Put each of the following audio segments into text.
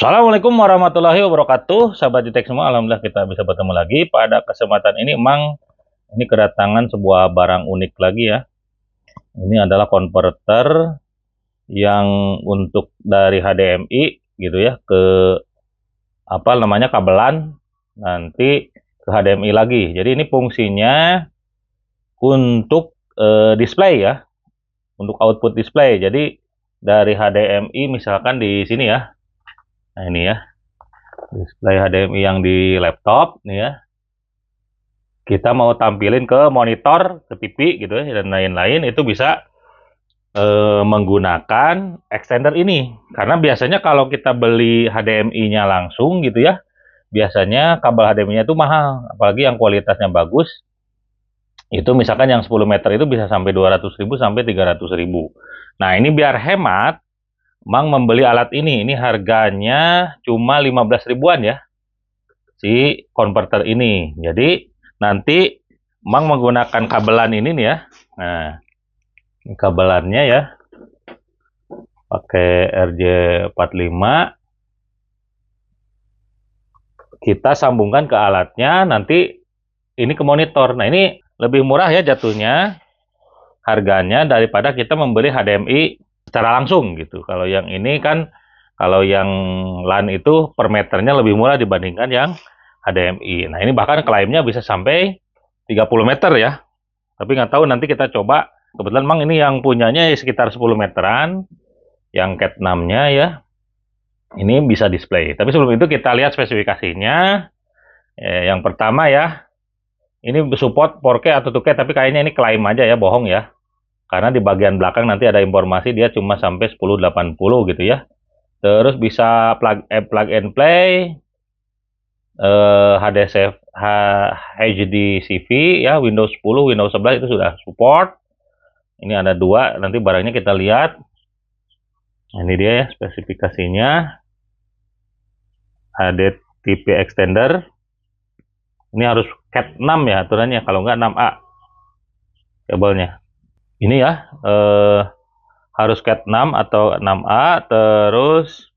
Assalamualaikum warahmatullahi wabarakatuh, sahabat Jutek semua. Alhamdulillah kita bisa bertemu lagi. Pada kesempatan ini, ini kedatangan sebuah barang unik lagi ya. Ini adalah konverter yang untuk dari HDMI gitu ya ke kabelan nanti ke HDMI lagi. Jadi ini fungsinya untuk display ya, untuk output display. Jadi dari HDMI misalkan di sini ya. Nah ini ya, display HDMI yang di laptop nih ya. Kita mau tampilin ke monitor, ke TV gitu ya, dan lain-lain, itu bisa menggunakan extender ini. Karena biasanya kalau kita beli HDMI-nya langsung gitu ya, biasanya kabel HDMI-nya itu mahal, apalagi yang kualitasnya bagus. Itu misalkan yang 10 meter itu bisa sampai 200.000 sampai 300.000. Nah, ini biar hemat, Mang membeli alat ini. Ini harganya cuma 15 ribuan ya, si konverter ini. Jadi nanti Mang menggunakan kabelan ini nih ya. Nah, ini kabelannya ya, pakai RJ45. Kita sambungkan ke alatnya, nanti ini ke monitor. Nah, ini lebih murah ya jatuhnya harganya daripada kita membeli HDMI secara langsung gitu. Kalau yang ini kan, kalau yang LAN itu per meternya lebih murah dibandingkan yang HDMI. Nah, ini bahkan klaimnya bisa sampai 30 meter ya. Tapi nggak tahu, nanti kita coba. Kebetulan Mang ini yang punyanya sekitar 10 meteran, yang Cat 6-nya ya. Ini bisa display. Tapi sebelum itu kita lihat spesifikasinya. Yang pertama ya, ini support 4K atau 2K, tapi kayaknya ini klaim aja ya, bohong ya. Karena di bagian belakang nanti ada informasi dia cuma sampai 1080 gitu ya. Terus bisa plug and play, HDCV ya, Windows 10, Windows 11 itu sudah support. Ini ada dua, nanti barangnya kita lihat. Ini dia ya spesifikasinya. HDTP extender. Ini harus Cat 6 ya aturannya, kalau nggak 6A kabelnya. Ini ya, harus Cat 6 atau 6A, terus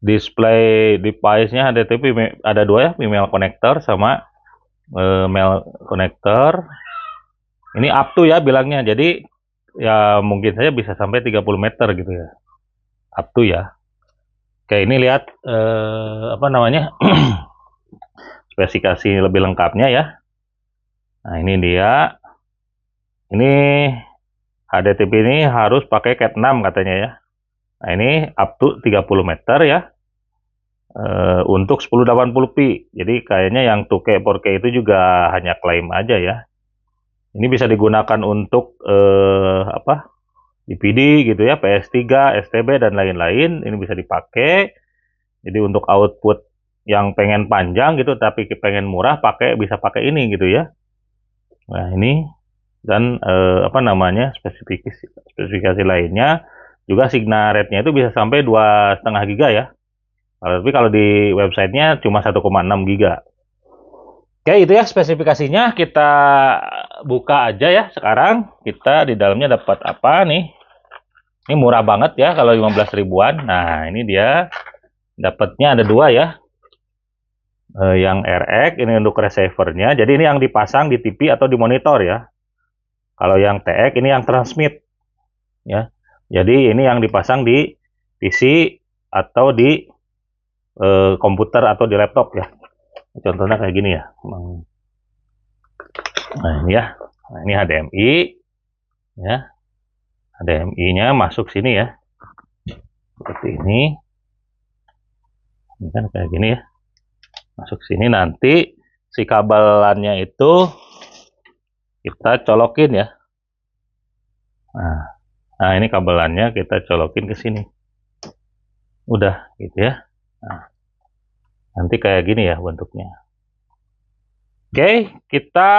display device-nya HDTP ada dua ya, female connector sama male connector. Ini up to ya bilangnya, jadi ya mungkin saja bisa sampai 30 meter gitu ya, up to ya. Oke, ini lihat spesifikasi lebih lengkapnya ya. Nah, ini dia. Ini HDTP ini harus pakai Cat 6 katanya ya. Nah, ini up to 30 meter ya. Untuk 1080p. Jadi kayaknya yang 2K 4K itu juga hanya klaim aja ya. Ini bisa digunakan untuk DVD gitu ya, PS3, STB dan lain-lain. Ini bisa dipakai. Jadi untuk output yang pengen panjang gitu tapi pengen murah, bisa pakai ini gitu ya. Nah, ini dan spesifikasi lainnya juga, signal rate-nya itu bisa sampai 2,5 giga ya. Tapi kalau di websitenya cuma 1,6 giga. Oke, itu ya spesifikasinya. Kita buka aja ya sekarang. Kita di dalamnya dapat apa nih? Ini murah banget ya kalau 15 ribuan. Nah, ini dia. Dapatnya ada dua ya. Yang RX ini untuk receivernya. Jadi ini yang dipasang di TV atau di monitor ya. Kalau yang TX ini yang transmit ya. Jadi ini yang dipasang di PC atau di komputer atau di laptop ya. Contohnya kayak gini ya. Nah, ini ya. Nah, ini HDMI ya. HDMI-nya masuk sini ya. Seperti ini. Ini kan kayak gini ya. Masuk sini, nanti si kabelannya itu kita colokin ya. Nah, ini kabelannya kita colokin ke sini. Udah gitu ya. Nah, nanti kayak gini ya bentuknya. Oke, kita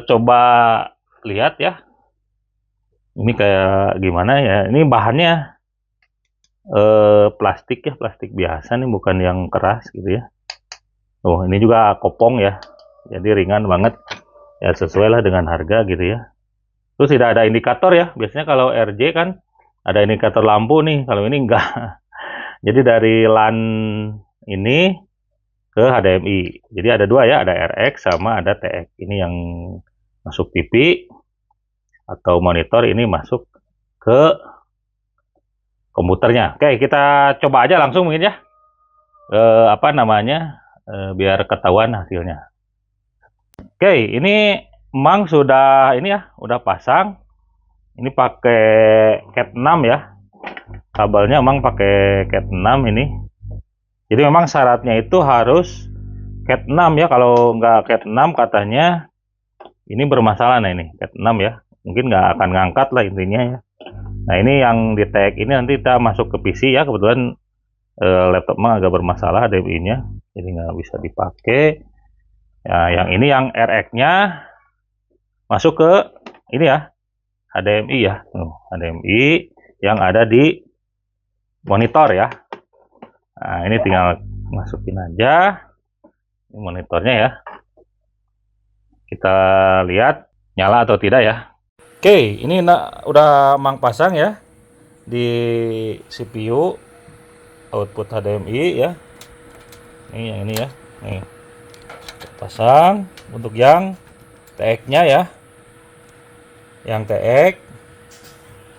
coba lihat ya. Ini kayak gimana ya? Ini bahannya plastik ya, plastik biasa nih, bukan yang keras gitu ya. Oh, ini juga kopong ya, jadi ringan banget ya, sesuai lah dengan harga gitu ya. Terus tidak ada indikator ya. Biasanya kalau RJ kan ada indikator lampu nih, kalau ini enggak. Jadi dari LAN ini ke HDMI. Jadi ada dua ya, ada RX sama ada TX. Ini yang masuk TV atau monitor, ini masuk ke komputernya. Oke, kita coba aja langsung mungkin ya. Apa namanya? Biar ketahuan hasilnya. Oke, ini Mang sudah ini ya, udah pasang. Ini pakai Cat 6 ya. Kabelnya Mang pakai Cat 6 ini. Jadi memang syaratnya itu harus Cat 6 ya. Kalau nggak Cat 6 katanya ini bermasalah. Nah ini Cat 6 ya. Mungkin nggak akan ngangkat lah intinya ya. Nah ini yang di tag ini nanti kita masuk ke PC ya. Kebetulan laptop Mang agak bermasalah HDMI-nya. Jadi nggak bisa dipakai. Ya, yang ini yang RX-nya masuk ke ini ya, HDMI ya, HDMI yang ada di monitor ya. Nah ini tinggal masukin aja ini monitornya ya. Kita lihat nyala atau tidak ya. Oke, ini udah Mang pasang ya di CPU output HDMI ya. Ini yang ini ya. Nih. Pasang untuk yang TX-nya ya. Yang TX.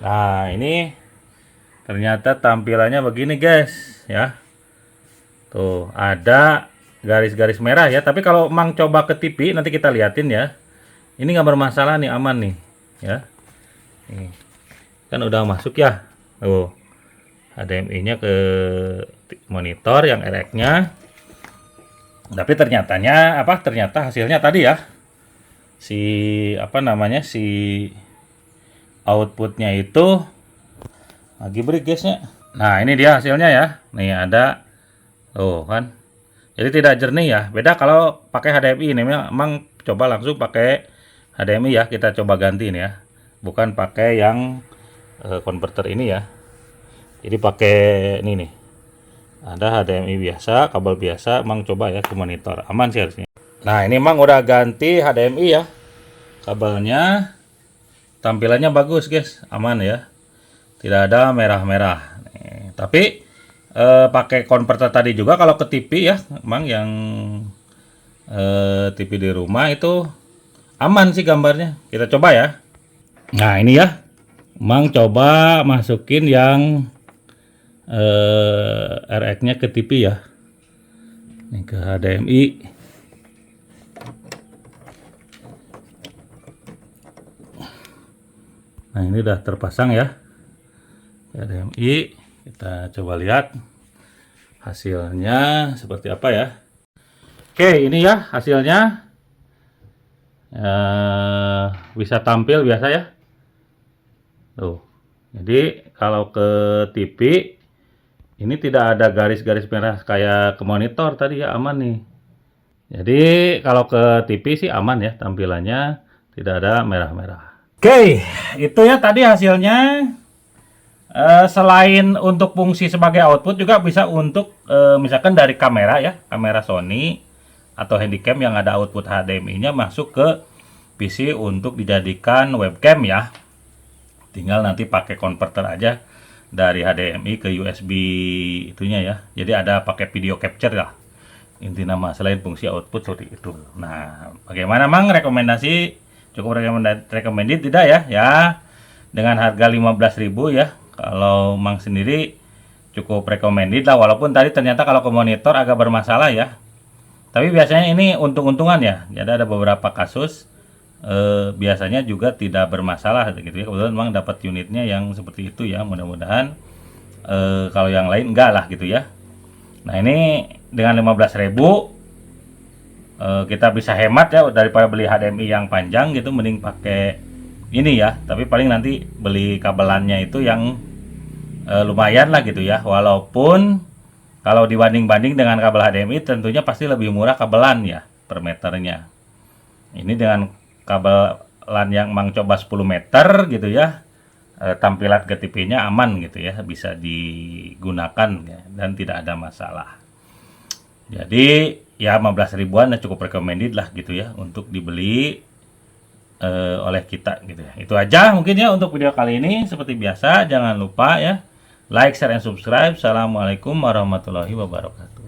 Nah, ini ternyata tampilannya begini, guys, ya. Tuh, ada garis-garis merah ya. Tapi kalau Mang coba ke TV nanti kita liatin ya. Ini nggak bermasalah nih, aman nih, ya. Nih. Kan udah masuk ya. Tuh. HDMI-nya ke monitor yang RX-nya. Tapi ternyata hasilnya tadi ya. Si apa namanya? Si outputnya itu lagi break guysnya. Nah ini dia hasilnya ya. Nih ada, oh kan. Jadi tidak jernih ya. Beda kalau pakai HDMI. Ini memang coba langsung pakai HDMI ya. Kita coba ganti nih ya. Bukan pakai yang konverter ini ya. Jadi pakai ini nih. Ada HDMI biasa, kabel biasa. Mang coba ya ke monitor. Aman sih harusnya. Nah ini Mang udah ganti HDMI ya. Kabelnya tampilannya bagus guys, aman ya, tidak ada merah-merah. Tapi pakai konverter tadi juga kalau ke TV ya, Mang yang TV di rumah itu aman sih gambarnya. Kita coba ya. Nah ini ya, Mang coba masukin yang RX-nya ke TV ya, ini ke HDMI. Nah ini udah terpasang ya HDMI. Kita coba lihat hasilnya seperti apa ya. Oke ini ya hasilnya, bisa tampil biasa ya. Tuh. Jadi kalau ke TV ini tidak ada garis-garis merah kayak ke monitor tadi ya, aman nih. Jadi kalau ke TV sih aman ya, tampilannya tidak ada merah-merah. Oke, itu ya tadi hasilnya. Selain untuk fungsi sebagai output juga bisa untuk misalkan dari kamera ya, kamera Sony atau handycam yang ada output HDMI-nya masuk ke PC untuk dijadikan webcam ya. Tinggal nanti pakai konverter aja dari HDMI ke USB itunya ya. Jadi ada pakai video capture lah. Inti nama selain fungsi output seperti itu. Nah, bagaimana Mang rekomendasi? Cukup recommended tidak ya? Ya, dengan harga 15.000 ya. Kalau Mang sendiri cukup recommended lah, walaupun tadi ternyata kalau ke monitor agak bermasalah ya. Tapi biasanya ini untung-untungan ya. Jadi ada beberapa kasus biasanya juga tidak bermasalah gitu ya. Kebetulan memang dapat unitnya yang seperti itu ya. Mudah-mudahan kalau yang lain enggak lah gitu ya. Nah ini dengan 15.000 kita bisa hemat ya, daripada beli HDMI yang panjang gitu, mending pakai ini ya. Tapi paling nanti beli kabelannya itu yang lumayan lah gitu ya. Walaupun kalau dibanding-banding dengan kabel HDMI tentunya pasti lebih murah kabelan ya per meternya. Ini dengan kabelan yang Mang coba 10 meter gitu ya, tampilan ke TV-nya aman gitu ya, bisa digunakan ya, dan tidak ada masalah. Jadi ya 15 ribuan cukup recommended lah gitu ya untuk dibeli oleh kita gitu ya. Itu aja mungkin ya untuk video kali ini. Seperti biasa jangan lupa ya like, share, and subscribe. Assalamualaikum warahmatullahi wabarakatuh.